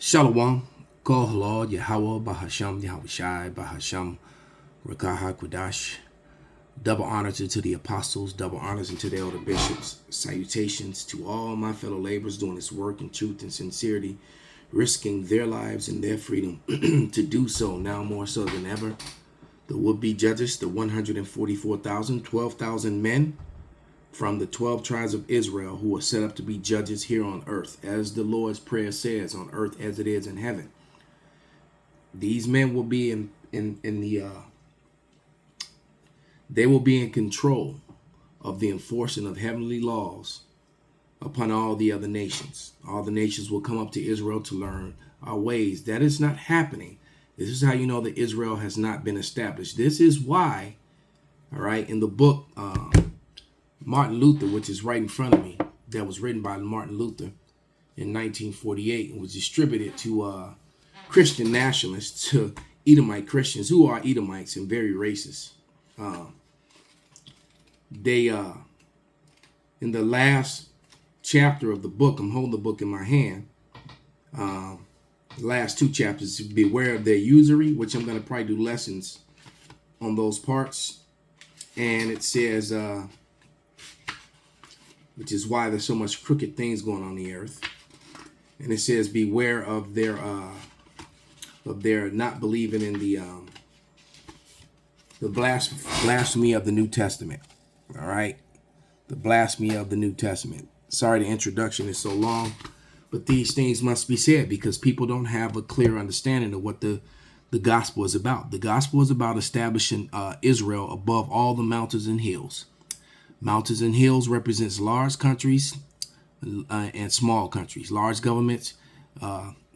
Shalom, Kol Halal, Yahweh, Bahasham, Yahushai, Bahasham, Rakaha, Kwadash. Double honors to the apostles, double honors to the elder bishops. Salutations to all my fellow laborers doing this work in truth and sincerity, risking their lives and their freedom to do so now more so than ever. The would-be judges, the 144,000, 12,000 men from the 12 tribes of Israel who are set up to be judges here on earth, as the Lord's prayer says, on earth as it is in heaven. These men will be they will be in control of the enforcing of heavenly laws upon all the other nations. All the nations will come up to Israel to learn our ways. That is not happening. This is how you know that Israel has not been established. This is why, all right, in the book Martin Luther, which is right in front of me, that was written by Martin Luther in 1948 and was distributed to Christian nationalists, to Edomite Christians who are Edomites and very racist. They in the last chapter of the book, I'm holding the book in my hand, the last two chapters, beware of their usury, which I'm going to probably do lessons on those parts. And it says, which is why there's so much crooked things going on the earth. And it says, beware of their not believing in the blasphemy of the New Testament. All right, the blasphemy of the New Testament. Sorry, the introduction is so long, but these things must be said because people don't have a clear understanding of what the gospel is about. The gospel is about establishing Israel above all the mountains and hills. Mountains and hills represents large countries and small countries, large governments,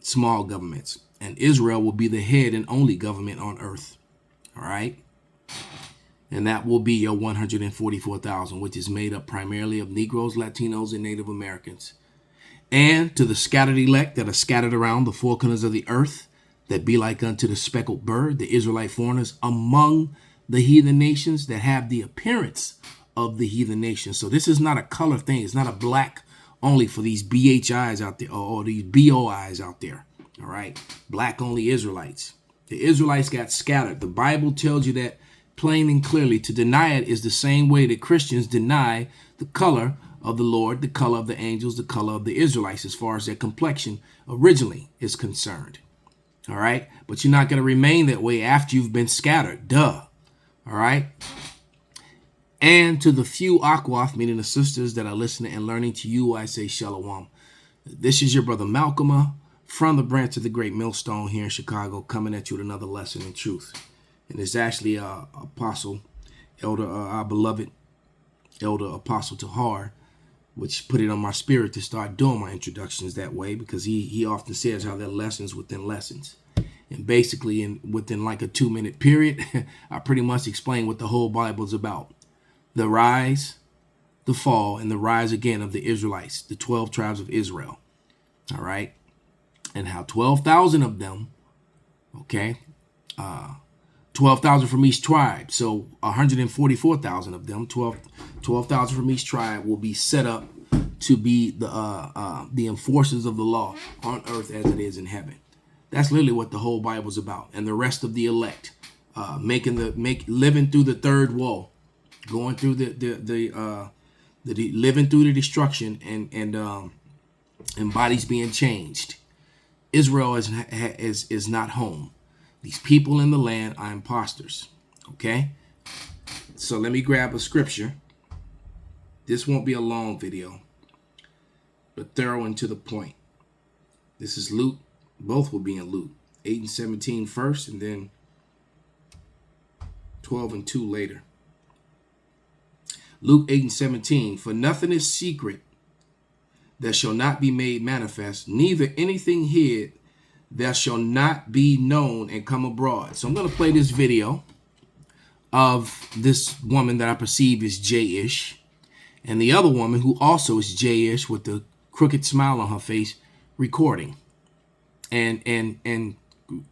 small governments, and Israel will be the head and only government on earth. All right. And that will be your 144,000, which is made up primarily of Negroes, Latinos, and Native Americans. And to the scattered elect that are scattered around the four corners of the earth, that be like unto the speckled bird, the Israelite foreigners among the heathen nations that have the appearance of the heathen nations. So this is not a color thing. It's not a black only for these BHIs out there or these BOIs out there. All right. Black only Israelites. The Israelites got scattered. The Bible tells you that plain and clearly. To deny it is the same way that Christians deny the color of the Lord, the color of the angels, the color of the Israelites, as far as their complexion originally is concerned. All right. But you're not going to remain that way after you've been scattered. Duh. All right. And to the few Akwath, meaning the sisters that are listening and learning to you, I say shalom. This is your brother Malcolm from the branch of the Great Millstone here in Chicago, coming at you with another lesson in truth. And it's actually Apostle, Elder, our beloved Elder Apostle Tahar, which put it on my spirit to start doing my introductions that way, because he often says how they're lessons within lessons. And basically, within like a 2-minute period, I pretty much explain what the whole Bible is about. The rise, the fall, and the rise again of the Israelites, the 12 tribes of Israel. All right. And how 12,000 of them, okay, 12,000 from each tribe. So 144,000 of them, 12,000 from each tribe will be set up to be the enforcers of the law on earth as it is in heaven. That's literally what the whole Bible is about. And the rest of the elect, living through the third wall, going through living through the destruction and bodies being changed. Israel is not home. These people in the land are imposters. Okay? So let me grab a scripture. This won't be a long video, but thorough and to the point. This is Luke. Both will be in Luke. 8 and 17 first, and then 12 and 2 later. Luke 8 and 17. For nothing is secret that shall not be made manifest, neither anything hid that shall not be known and come abroad. So I'm going to play this video of this woman that I perceive is J-ish, and the other woman who also is J-ish with the crooked smile on her face recording. And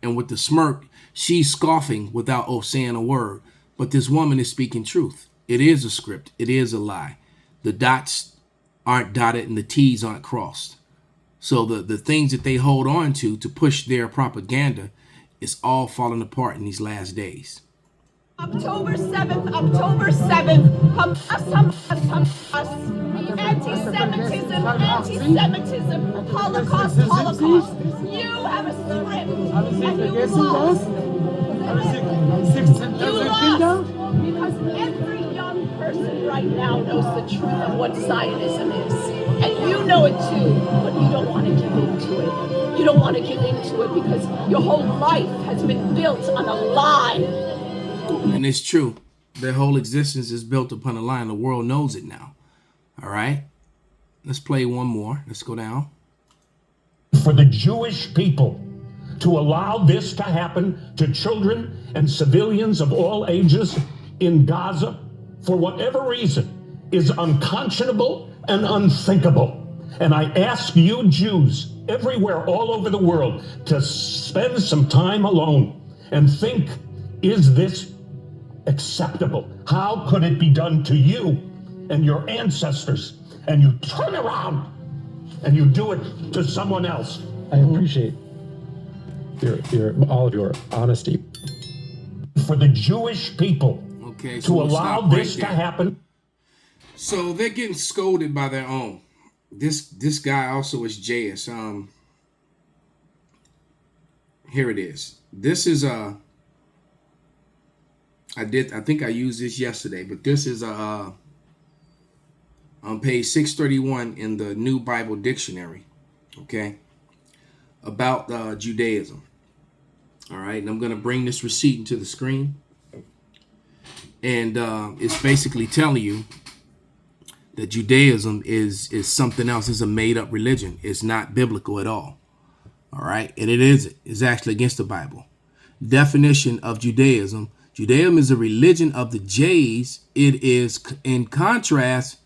with the smirk, she's scoffing without saying a word. But this woman is speaking truth. It is a script. It is a lie. The dots aren't dotted and the T's aren't crossed. So the things that they hold on to push their propaganda is all falling apart in these last days. October 7th, October 7th, anti-Semitism, Holocaust. You have a script, and you lost. You lost because every young person right now knows the truth of what Zionism is. And you know it too, but you don't want to give into it. You don't want to give into it because your whole life has been built on a lie. And it's true. Their whole existence is built upon a lie, and the world knows it now. All right? Let's play one more. Let's go down. For the Jewish people to allow this to happen to children and civilians of all ages in Gaza, for whatever reason, is unconscionable and unthinkable. And I ask you Jews everywhere all over the world to spend some time alone and think, is this acceptable? How could it be done to you and your ancestors? And you turn around and you do it to someone else. I appreciate all of your honesty. For the Jewish people so to allow this to happen. So they're getting scolded by their own. This guy also is JS. Here it is. This is I think I used this yesterday, but this is on page 631 in the New Bible Dictionary, okay, about Judaism. All right, and I'm going to bring this receipt into the screen. And it's basically telling you that Judaism is something else. It's a made-up religion. It's not biblical at all. All right, and it isn't. It's actually against the Bible. Definition of Judaism. Judaism is a religion of the Jays. It is in contrast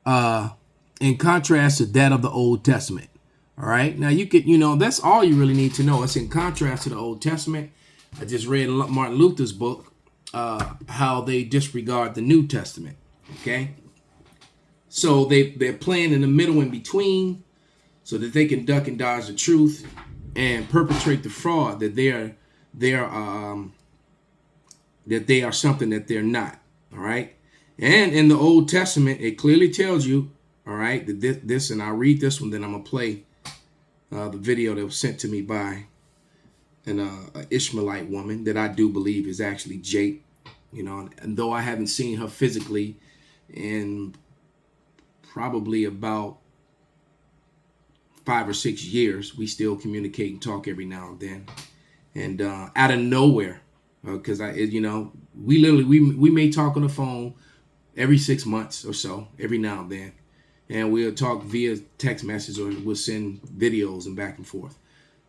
to that of the Old Testament. All right. Now you could, that's all you really need to know. It's in contrast to the Old Testament. I just read Martin Luther's book, how they disregard the New Testament. Okay. So they're playing in the middle in between so that they can duck and dodge the truth and perpetrate the fraud that they are something that they're not. All right. And in the Old Testament, it clearly tells you, all right, that this, and I'll read this one, then I'm going to play the video that was sent to me by an Ishmaelite woman that I do believe is actually Jake, and though I haven't seen her physically in probably about 5 or 6 years, we still communicate and talk every now and then. And out of nowhere, because we may talk on the phone every 6 months or so, every now and then. And we'll talk via text message or we'll send videos and back and forth.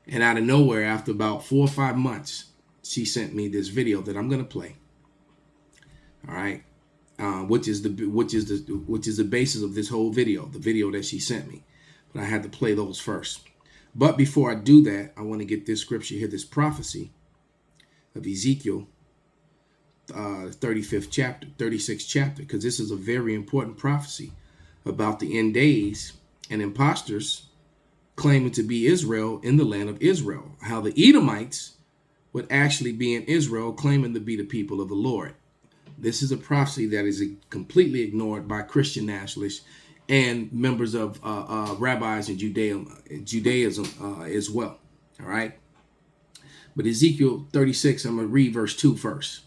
And out of nowhere, after about 4 or 5 months, she sent me this video that I'm going to play. All right. Which is the basis of this whole video, the video that she sent me. But I had to play those first. But before I do that, I want to get this scripture here, this prophecy of Ezekiel 36th chapter, because this is a very important prophecy about the end days and imposters claiming to be Israel in the land of Israel, how the Edomites would actually be in Israel claiming to be the people of the Lord. This is a prophecy that is completely ignored by Christian nationalists and members of rabbis in Judaism as well. All right. But Ezekiel 36, I'm going to read verse 2 first.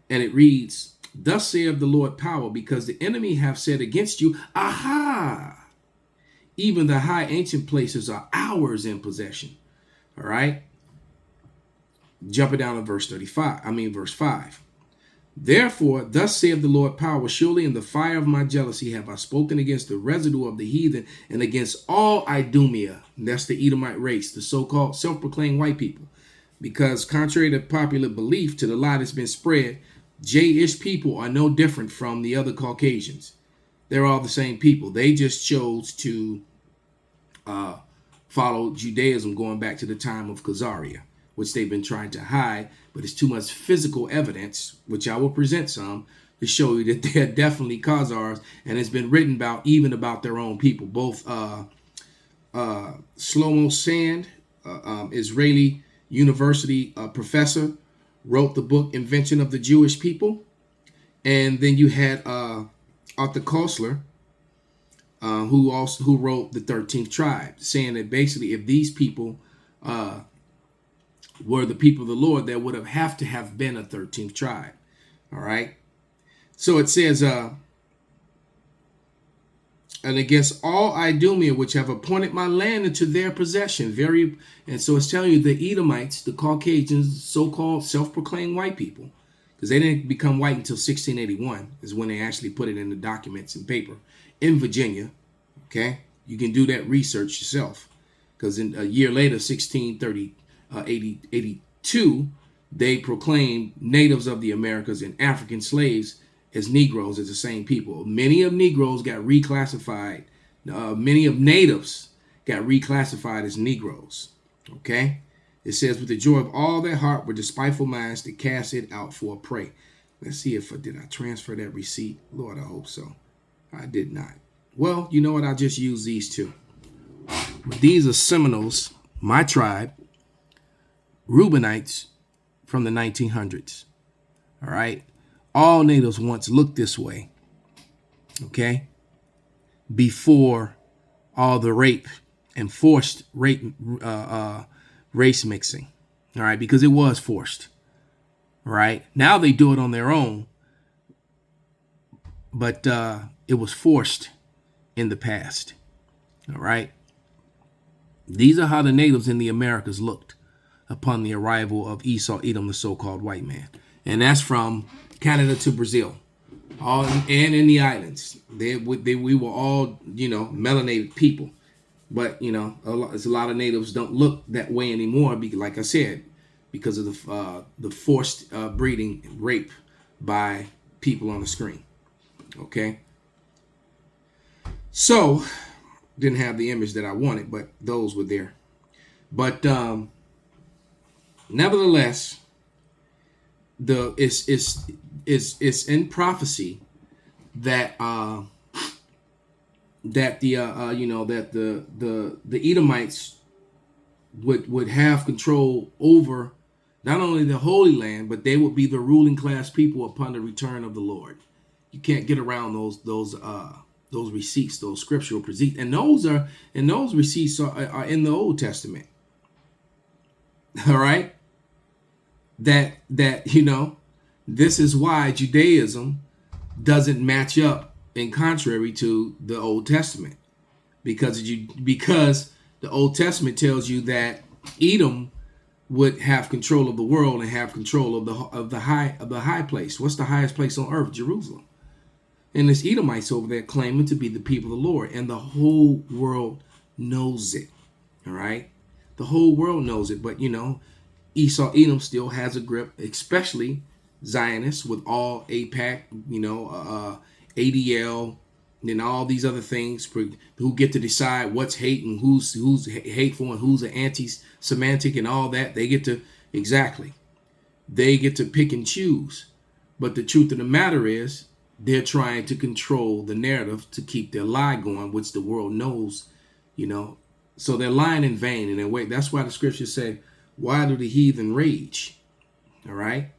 And it reads, "Thus saith the Lord power, because the enemy have said against you, aha, even the high ancient places are ours in possession." All right. Jumping down to verse 5. "Therefore, thus saith the Lord power, surely in the fire of my jealousy have I spoken against the residue of the heathen and against all Idumea." And that's the Edomite race, the so-called self-proclaimed white people. Because contrary to popular belief, to the lie that's been spread, J-ish people are no different from the other Caucasians. They're all the same people. They just chose to follow Judaism going back to the time of Khazarian, which they've been trying to hide, but it's too much physical evidence, which I will present some, to show you that they're definitely Khazars, and it's been written about even about their own people. Both Shlomo Sand, Israeli University professor, wrote the book Invention of the Jewish People. And then you had Arthur Koestler, who wrote the 13th Tribe, saying that basically if these people were the people of the Lord, there would have to have been a 13th tribe. All right. So it says, and against all Idumea, which have appointed my land into their possession. And so it's telling you the Edomites, the Caucasians, so-called self-proclaimed white people, because they didn't become white until 1681 is when they actually put it in the documents and paper in Virginia. Okay, you can do that research yourself, because in a year later, 1682, they proclaimed natives of the Americas and African slaves as Negroes, as the same people. Many of Negroes got reclassified. Many of natives got reclassified as Negroes. Okay, it says, with the joy of all their heart were despiteful minds to cast it out for a prey. Let's see if did I transfer that receipt. Lord, I hope so. I did not. Well, you know what? I'll just use these two. But these are Seminoles, my tribe, Reubenites from the 1900s. All right. All natives once looked this way. Okay. Before all the rape and forced race mixing. All right. Because it was forced. All right. Now they do it on their own. But it was forced in the past. All right. These are how the natives in the Americas looked upon the arrival of Esau, Edom, the so-called white man. And that's from Canada to Brazil, and in the islands. We were all, melanated people. But, a lot of natives don't look that way anymore, because, like I said, because of the forced breeding and rape by people on the screen. Okay? So, didn't have the image that I wanted, but those were there. But nevertheless, it's in prophecy that the Edomites would have control over not only the Holy Land, but they would be the ruling class people upon the return of the Lord. You can't get around those receipts, those scriptural receipts, and those receipts are in the Old Testament. All right. That this is why Judaism doesn't match up in contrary to the Old Testament, because the Old Testament tells you that Edom would have control of the world and have control of the high place. What's the highest place on earth? Jerusalem. And there's Edomites over there claiming to be the people of the Lord, and the whole world knows it. All right, the whole world knows it, but Esau, Edom still has a grip, especially Zionists with all AIPAC, ADL, and all these other things who get to decide what's hate and who's hateful and who's an anti-Semitic and all that. They get to pick and choose. But the truth of the matter is, they're trying to control the narrative to keep their lie going, which the world knows, So they're lying in vain. And that's why the scriptures say, why do the heathen rage? All right.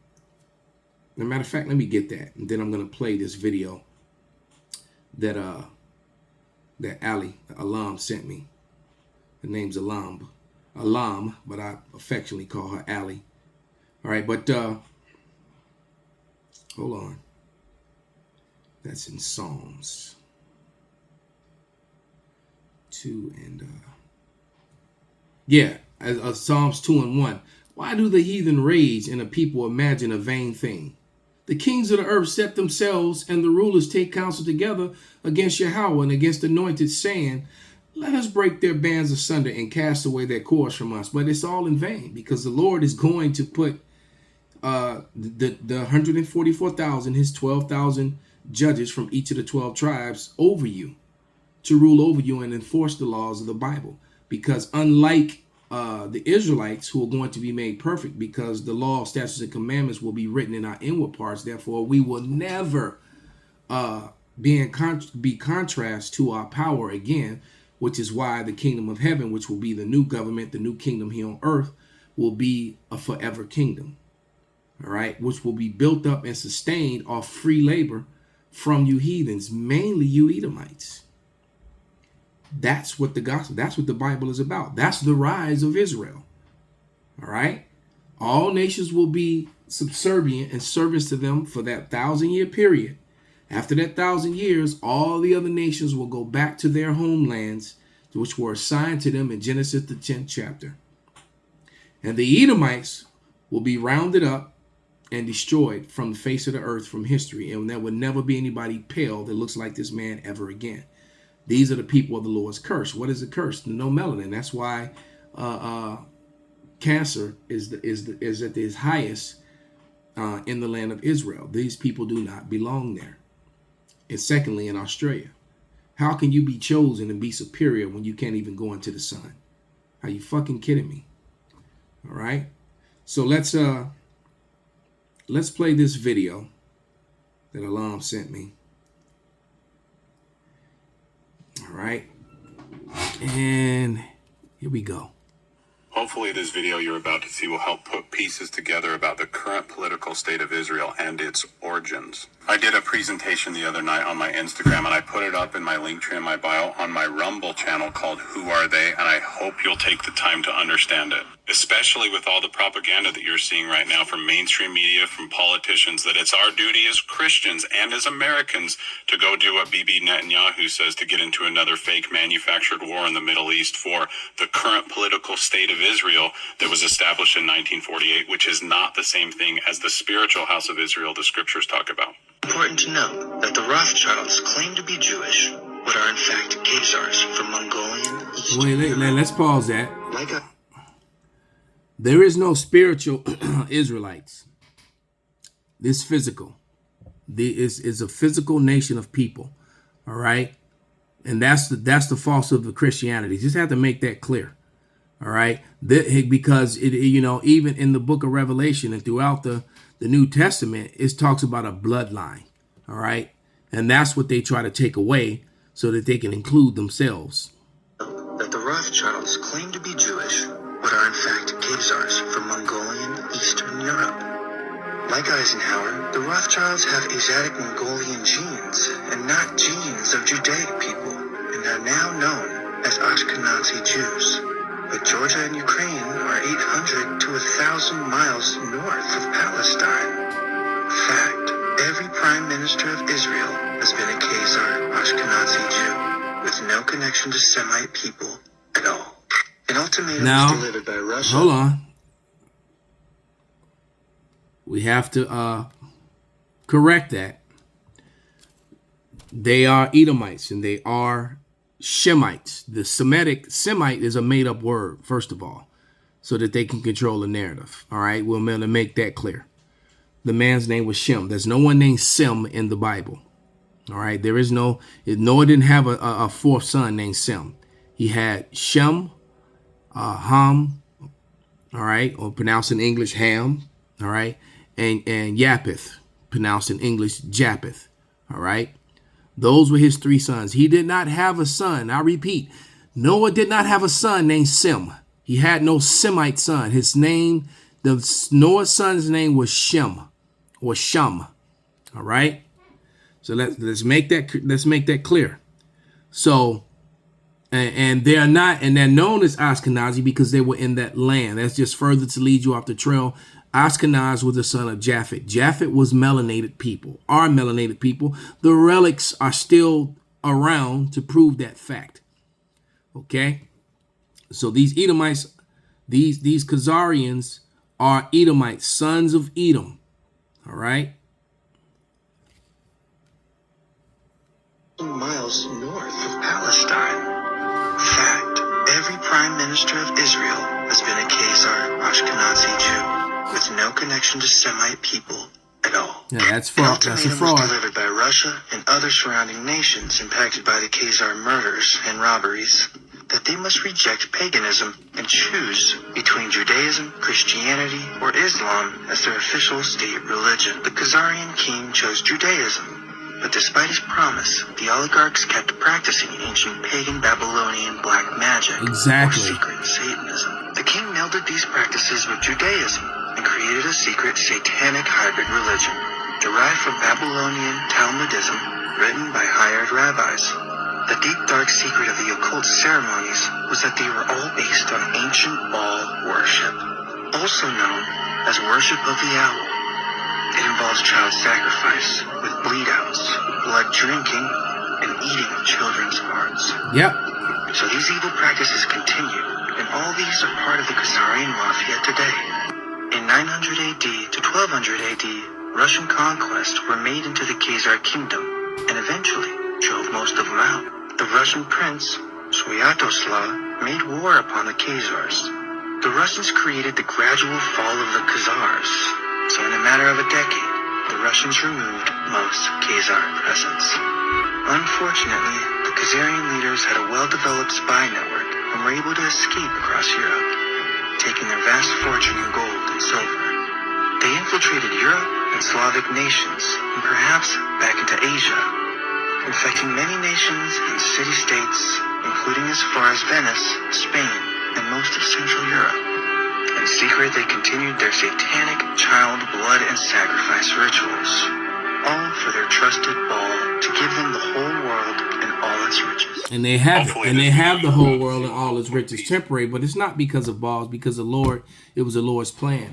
As a matter of fact, let me get that. And then I'm going to play this video that Ali Alam sent me. Her name's Alam, but I affectionately call her Ali. All right. But hold on. That's in Psalms 2 and Psalms 2 and 1. Why do the heathen rage and the people imagine a vain thing? The kings of the earth set themselves, and the rulers take counsel together against Yahweh and against the anointed, saying, let us break their bands asunder and cast away their cords from us. But it's all in vain, because the Lord is going to put the 144,000, his 12,000 judges from each of the 12 tribes over you, to rule over you and enforce the laws of the Bible. Because unlike the Israelites, who are going to be made perfect, because the law, statutes, and commandments will be written in our inward parts, therefore we will never be contrast to our power again. which is why the kingdom of heaven, which will be the new government, the new kingdom here on earth, will be a forever kingdom. All right, which will be built up and sustained off free labor from you heathens, mainly you Edomites. That's what the gospel, that's what the Bible is about. That's the rise of Israel. All right. All nations will be subservient and servants to them for that 1,000-year period. After that 1,000 years, all the other nations will go back to their homelands, which were assigned to them in Genesis, the 10th chapter. And the Edomites will be rounded up and destroyed from the face of the earth from history. And there will never be anybody pale that looks like this man ever again. These are the people of the Lord's curse. What is the curse? No melanin. That's why cancer is at its highest in the land of Israel. These people do not belong there. And secondly, in Australia, how can you be chosen and be superior when you can't even go into the sun? Are you fucking kidding me? All right. So let's play this video that Alam sent me. All right. And here we go. Hopefully this video you're about to see will help put pieces together about the current political state of Israel and its origins. I did a presentation the other night on my Instagram, and I put it up in my link tree in my bio on my Rumble channel called Who Are They? And I hope you'll take the time to understand it, especially with all the propaganda that you're seeing right now from mainstream media, from politicians, that it's our duty as Christians and as Americans to go do what Bibi Netanyahu says, to get into another fake manufactured war in the Middle East for the current political state of Israel that was established in 1948, which is not the same thing as the spiritual house of Israel the scriptures talk about. Important to note that the Rothschilds claim to be Jewish, but are in fact Khazars from Mongolian Eastern Europe. Let's pause that. There is no spiritual Israelites. This physical. Is a physical nation of people. All right. And that's the falsehood of Christianity. Just have to make that clear. All right. Because even in the book of Revelation and throughout the New Testament, it talks about a bloodline. All right. And that's what they try to take away so that they can include themselves. That the Rothschilds claim to be Jewish, but are in fact Khazars from Mongolian Eastern Europe. Like Eisenhower, the Rothschilds have Asiatic Mongolian genes and not genes of Judaic people, and are now known as Ashkenazi Jews. But Georgia and Ukraine are 800 to 1,000 miles north of Palestine. Fact, every prime minister of Israel has been a Khazar Ashkenazi Jew, with no connection to Semite people at all. An ultimatum was delivered by Russia. Hold on. We have to correct that. They are Edomites and they are Shemites. The Semitic Semite is a made-up word, first of all, so that they can control the narrative. All right, we're going to make that clear. The man's name was Shem. There's no one named Sem in the Bible. All right, there is Noah didn't have a fourth son named Sem. He had Shem, Ham, all right, or pronounced in English Ham, all right, and Japheth, pronounced in English Japheth, all right. Those were his three sons. He did not have a son. I repeat, Noah did not have a son named Sem. He had no Semite son. His name, Noah's son's name was Shem or Sham. All right. So let's make that clear. So, and they're not, and they're known as Ashkenazi because they were in that land. That's just further to lead you off the trail. Ashkenaz was the son of Japheth. Japheth was melanated people, are melanated people. The relics are still around to prove that fact. Okay. So these Edomites, these Khazarians are Edomites, sons of Edom. All right. Miles north of Palestine. Fact, every prime minister of Israel has been a Khazar Ashkenazi Jew, with no connection to Semite people at all. Yeah, that's fraud. That's a fraud. Was delivered by Russia and other surrounding nations impacted by the Khazar murders and robberies, that they must reject paganism and choose between Judaism, Christianity, or Islam as their official state religion. The Khazarian king chose Judaism, But despite his promise, the oligarchs kept practicing ancient pagan Babylonian black magic, Exactly. or secret Satanism. The king melded these practices with Judaism and created a secret satanic hybrid religion, derived from Babylonian Talmudism, written by hired rabbis. The deep dark secret of the occult ceremonies was that they were all based on ancient Baal worship, also known as worship of the owl. It involves child sacrifice, with bleed-outs, blood drinking, and eating of children's hearts. Yep. So these evil practices continue, and all these are part of the Khazarian mafia today. In 900 AD to 1200 AD, Russian conquests were made into the Khazar kingdom, and eventually drove most of them out. The Russian prince, Svyatoslav, made war upon the Khazars. The Russians created the gradual fall of the Khazars, so in a matter of a decade, the Russians removed most Khazar presence. Unfortunately, the Khazarian leaders had a well-developed spy network and were able to escape across Europe, taking their vast fortune in gold and silver. They infiltrated Europe and Slavic nations, and perhaps back into Asia, infecting many nations and city-states, including as far as Venice, Spain, and most of Central Europe. In secret, they continued their satanic child blood and sacrifice rituals, all for their trusted Baal to give them the whole world and all its riches. And they have it. And they have the whole world and all its riches temporary, but it's not because of Baal, it's because the Lord, it was the Lord's plan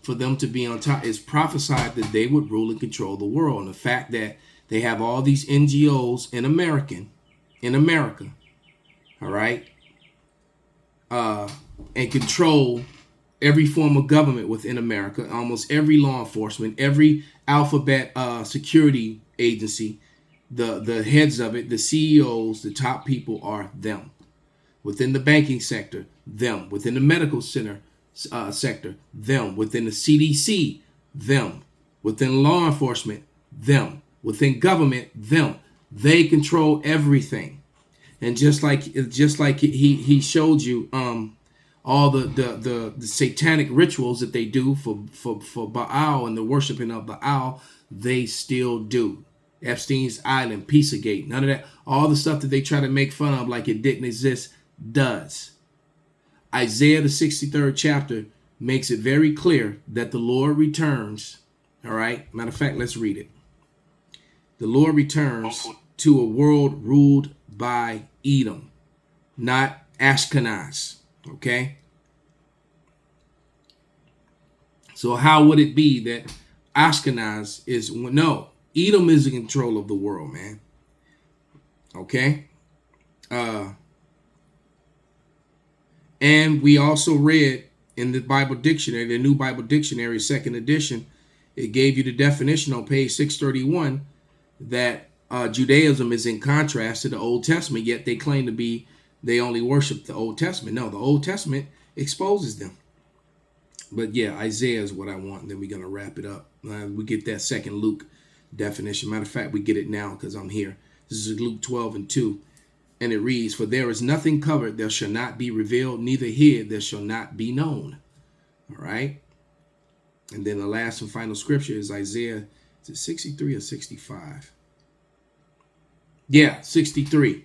for them to be on top. It's prophesied that they would rule and control the world. And the fact that they have all these NGOs in America, all right, and control every form of government within America, almost every law enforcement, every alphabet security agency, the heads of it, the CEOs, the top people are them. Within the banking sector, them. Within the medical sector, them. Within the CDC, them. Within law enforcement, them. Within government, them. They control everything. And just like he showed you all the satanic rituals that they do for Baal and the worshiping of Baal, they still do. Epstein's Island, Pizzagate, none of that. All the stuff that they try to make fun of like it didn't exist does. Isaiah, the 63rd chapter, makes it very clear that the Lord returns. All right. Matter of fact, let's read it. The Lord returns to a world ruled by Edom, not Ashkenaz. Okay. So how would it be that Ashkenaz is, no, Edom is in control of the world, man. Okay. And we also read in the Bible dictionary, the New Bible Dictionary, 2nd edition, it gave you the definition on page 631 that Judaism is in contrast to the Old Testament, yet they claim to be, they only worship the Old Testament. No, the Old Testament exposes them. But yeah, Isaiah is what I want. And then we're going to wrap it up. We get that 2nd Luke definition. Matter of fact, we get it now because I'm here. This is Luke 12:2. And it reads, "For there is nothing covered that shall not be revealed, neither hid that shall not be known." All right. And then the last and final scripture is Isaiah, is it 63 or 65? Yeah, 63.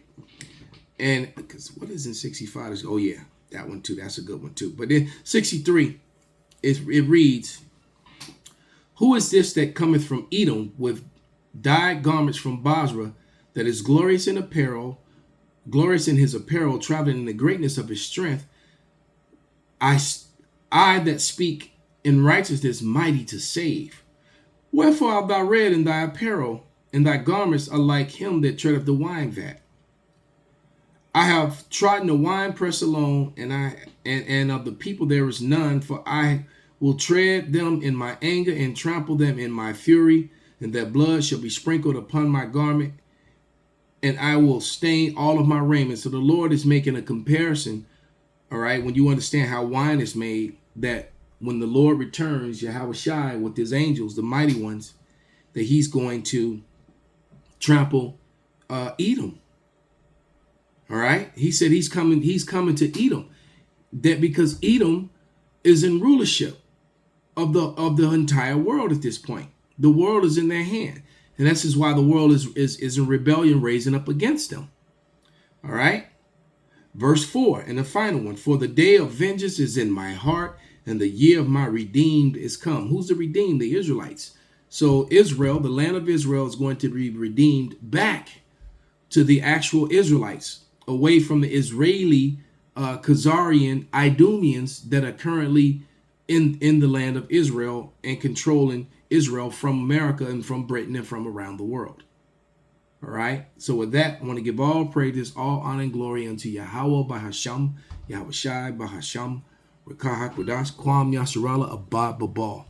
And because what is in 65? Oh yeah, that one too. That's a good one too. But in 63, it reads, "Who is this that cometh from Edom with dyed garments from Basra, that is glorious in his apparel, traveling in the greatness of his strength? I that speak in righteousness, mighty to save. Wherefore art thou red in thy apparel, and thy garments are like him that treadeth the wine vat? I have trodden the winepress alone, and of the people there is none, for I will tread them in my anger and trample them in my fury, and their blood shall be sprinkled upon my garment, and I will stain all of my raiment." So the Lord is making a comparison, all right, when you understand how wine is made, that when the Lord returns, Yahweh Shai with his angels, the mighty ones, that he's going to trample Edom. All right. He said he's coming to Edom. That because Edom is in rulership of the entire world at this point. The world is in their hand. And this is why the world is in rebellion, raising up against them. All right. Verse 4, and the final one. For the day of vengeance is in my heart, and the year of my redeemed is come. Who's the redeemed? The Israelites. So Israel, the land of Israel, is going to be redeemed back to the actual Israelites, away from the Israeli Khazarian Idumeans that are currently in the land of Israel and controlling Israel from America and from Britain and from around the world. All right. So with that, I want to give all praises, all honor and glory unto Yahweh Bahasham, Yahweh Shai Bahasham, Rekah HaKodash, Kwam Yasharallah, Abad Babal.